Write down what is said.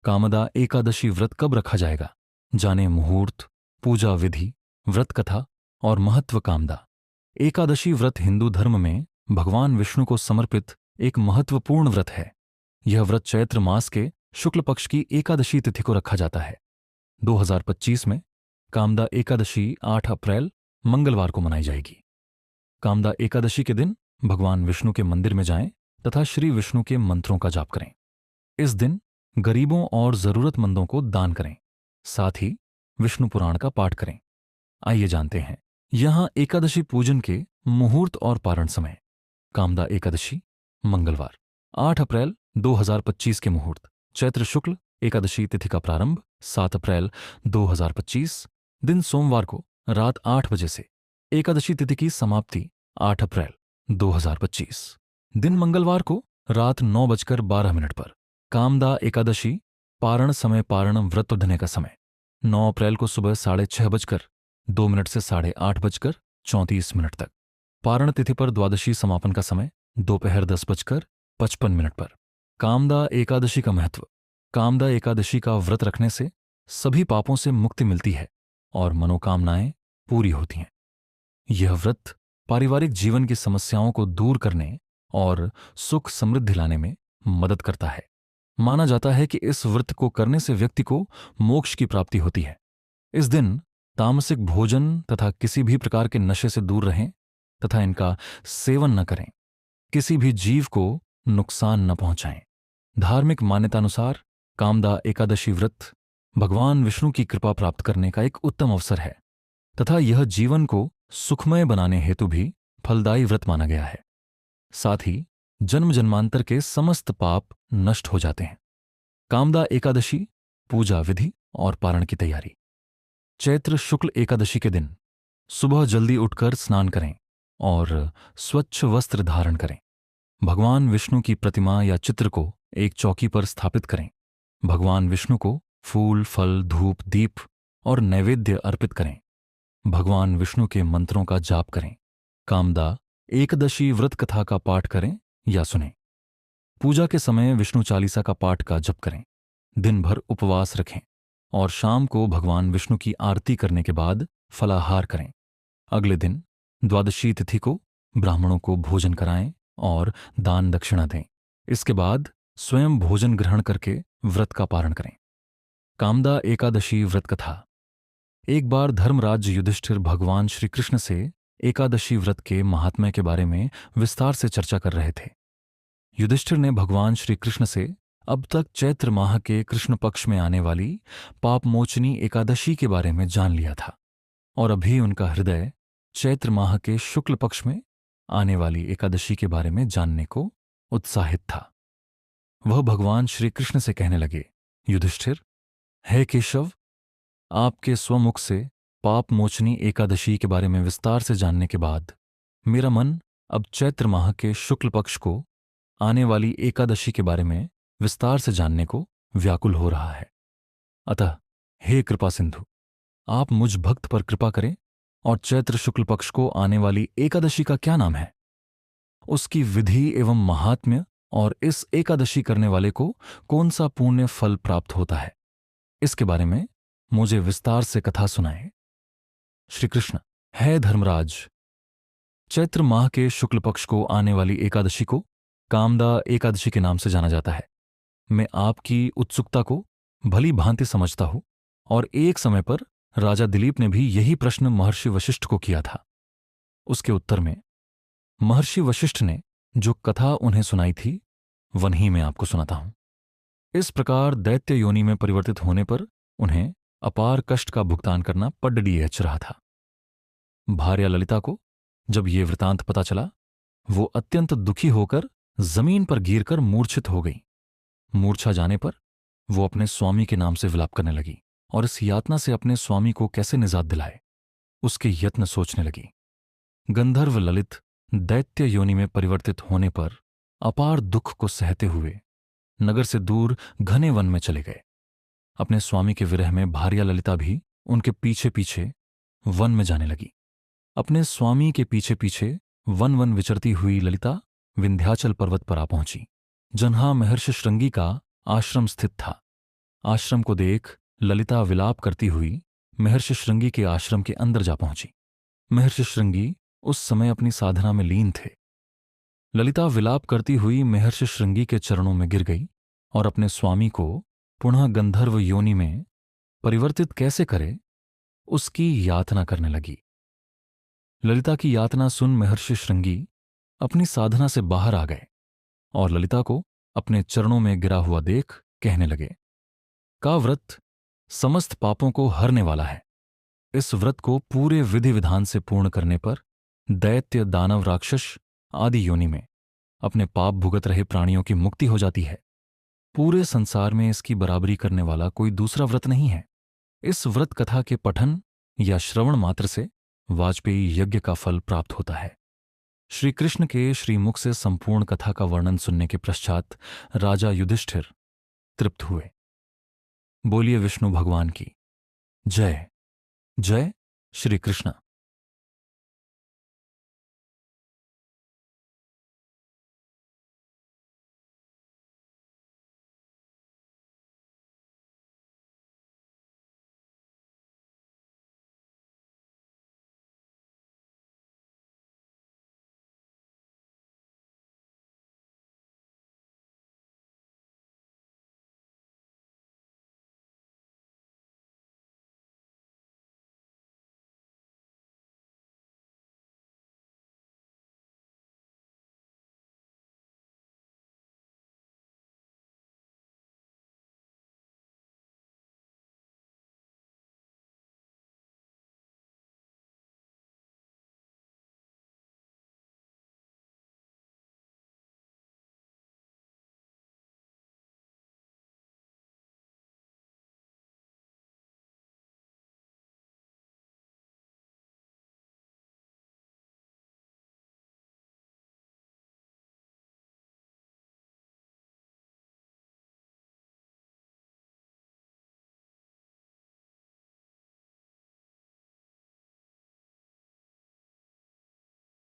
कामदा एकादशी व्रत कब रखा जाएगा? जाने मुहूर्त, पूजा विधि, व्रत कथा और महत्व। कामदा एकादशी व्रत हिंदू धर्म में भगवान विष्णु को समर्पित एक महत्वपूर्ण व्रत है। यह व्रत चैत्र मास के शुक्ल पक्ष की एकादशी तिथि को रखा जाता है। 2025 में कामदा एकादशी 8 अप्रैल मंगलवार को मनाई जाएगी। कामदा एकादशी के दिन भगवान विष्णु के मंदिर में जाएं तथा श्री विष्णु के मंत्रों का जाप करें। इस दिन गरीबों और जरूरतमंदों को दान करें। साथ ही विष्णु पुराण का पाठ करें। आइए जानते हैं यहां एकादशी पूजन के मुहूर्त और पारण समय। कामदा एकादशी मंगलवार 8 अप्रैल 2025 के मुहूर्त। चैत्र शुक्ल एकादशी तिथि का प्रारंभ 7 अप्रैल 2025 दिन सोमवार को रात 8 बजे से। एकादशी तिथि की समाप्ति 8 अप्रैल 2025 दिन मंगलवार को रात 9:12 पर। कामदा एकादशी पारण समय। पारण व्रत उठने का समय 9 अप्रैल को सुबह 6:30 से 8:34 तक। पारण तिथि पर द्वादशी समापन का समय दोपहर 10:55 पर। कामदा एकादशी का महत्व। कामदा एकादशी का व्रत रखने से सभी पापों से मुक्ति मिलती है और मनोकामनाएं पूरी होती हैं। यह व्रत पारिवारिक जीवन की समस्याओं को दूर करने और सुख समृद्धि लाने में मदद करता है। माना जाता है कि इस व्रत को करने से व्यक्ति को मोक्ष की प्राप्ति होती है। इस दिन तामसिक भोजन तथा किसी भी प्रकार के नशे से दूर रहें तथा इनका सेवन न करें। किसी भी जीव को नुकसान न पहुंचाएं। धार्मिक मान्यतानुसार कामदा एकादशी व्रत भगवान विष्णु की कृपा प्राप्त करने का एक उत्तम अवसर है तथा यह जीवन को सुखमय बनाने हेतु भी फलदायी व्रत माना गया है। साथ ही जन्म जन्मांतर के समस्त पाप नष्ट हो जाते हैं। कामदा एकादशी पूजा विधि और पारण की तैयारी। चैत्र शुक्ल एकादशी के दिन सुबह जल्दी उठकर स्नान करें और स्वच्छ वस्त्र धारण करें। भगवान विष्णु की प्रतिमा या चित्र को एक चौकी पर स्थापित करें। भगवान विष्णु को फूल, फल, धूप, दीप और नैवेद्य अर्पित करें। भगवान विष्णु के मंत्रों का जाप करें। कामदा एकादशी व्रत कथा का पाठ करें या सुनें। पूजा के समय विष्णु चालीसा का पाठ का जप करें। दिन भर उपवास रखें और शाम को भगवान विष्णु की आरती करने के बाद फलाहार करें। अगले दिन द्वादशी तिथि को ब्राह्मणों को भोजन कराएं और दान दक्षिणा दें। इसके बाद स्वयं भोजन ग्रहण करके व्रत का पारण करें। कामदा एकादशी व्रत कथा। एक बार धर्मराज युधिष्ठिर भगवान श्री कृष्ण से एकादशी व्रत के महात्म्य के बारे में विस्तार से चर्चा कर रहे थे। युधिष्ठिर ने भगवान श्री कृष्ण से अब तक चैत्र माह के कृष्ण पक्ष में आने वाली पापमोचनी एकादशी के बारे में जान लिया था और अभी उनका हृदय चैत्र माह के शुक्ल पक्ष में आने वाली एकादशी के बारे में जानने को उत्साहित था। वह भगवान श्री कृष्ण से कहने लगे, युधिष्ठिर, हे केशव, आपके स्वमुख से पापमोचनी एकादशी के बारे में विस्तार से जानने के बाद मेरा मन अब चैत्र माह के शुक्ल पक्ष को आने वाली एकादशी के बारे में विस्तार से जानने को व्याकुल हो रहा है। अतः हे कृपा सिंधु, आप मुझ भक्त पर कृपा करें और चैत्र शुक्ल पक्ष को आने वाली एकादशी का क्या नाम है, उसकी विधि एवं महात्म्य और इस एकादशी करने वाले को कौन सा पुण्य फल प्राप्त होता है, इसके बारे में मुझे विस्तार से कथा सुनाएं। श्री कृष्ण, हे धर्मराज, चैत्र माह के शुक्ल पक्ष को आने वाली एकादशी को कामदा एकादशी के नाम से जाना जाता है। मैं आपकी उत्सुकता को भली भांति समझता हूं और एक समय पर राजा दिलीप ने भी यही प्रश्न महर्षि वशिष्ठ को किया था। उसके उत्तर में महर्षि वशिष्ठ ने जो कथा उन्हें सुनाई थी वही मैं आपको सुनाता हूं। इस प्रकार दैत्य योनि में परिवर्तित होने पर उन्हें अपार कष्ट का भुगतान करना पड्डीएच रहा था। भार्या ललिता को जब ये वृतांत पता चला, वो अत्यंत दुखी होकर जमीन पर गिरकर मूर्छित हो गई। मूर्छा जाने पर वो अपने स्वामी के नाम से विलाप करने लगी और इस यातना से अपने स्वामी को कैसे निजात दिलाए उसके यत्न सोचने लगी। गंधर्व ललित दैत्य योनि में परिवर्तित होने पर अपार दुख को सहते हुए नगर से दूर घने वन में चले गए। अपने स्वामी के विरह में भार्या ललिता भी उनके पीछे पीछे वन में जाने लगी। अपने स्वामी के पीछे पीछे वन वन विचरती हुई ललिता विंध्याचल पर्वत पर आ पहुंची, जहां महर्षि श्रृंगी का आश्रम स्थित था। आश्रम को देख ललिता विलाप करती हुई महर्षि श्रृंगी के आश्रम के अंदर जा पहुंची। महर्षि श्रृंगी उस समय अपनी साधना में लीन थे। ललिता विलाप करती हुई महर्षि श्रृंगी के चरणों में गिर गई और अपने स्वामी को पुनः गंधर्व योनि में परिवर्तित कैसे करे उसकी यातना करने लगी। ललिता की यातना सुन महर्षि श्रृंगी अपनी साधना से बाहर आ गए और ललिता को अपने चरणों में गिरा हुआ देख कहने लगे, का व्रत समस्त पापों को हरने वाला है। इस व्रत को पूरे विधि विधान से पूर्ण करने पर दैत्य, दानव, राक्षस आदि योनि में अपने पाप भुगत रहे प्राणियों की मुक्ति हो जाती है। पूरे संसार में इसकी बराबरी करने वाला कोई दूसरा व्रत नहीं है। इस व्रत कथा के पठन या श्रवण मात्र से वाजपेयी यज्ञ का फल प्राप्त होता है। श्री कृष्ण के श्रीमुख से संपूर्ण कथा का वर्णन सुनने के पश्चात राजा युधिष्ठिर तृप्त हुए। बोलिए विष्णु भगवान की जय। जय श्री कृष्ण।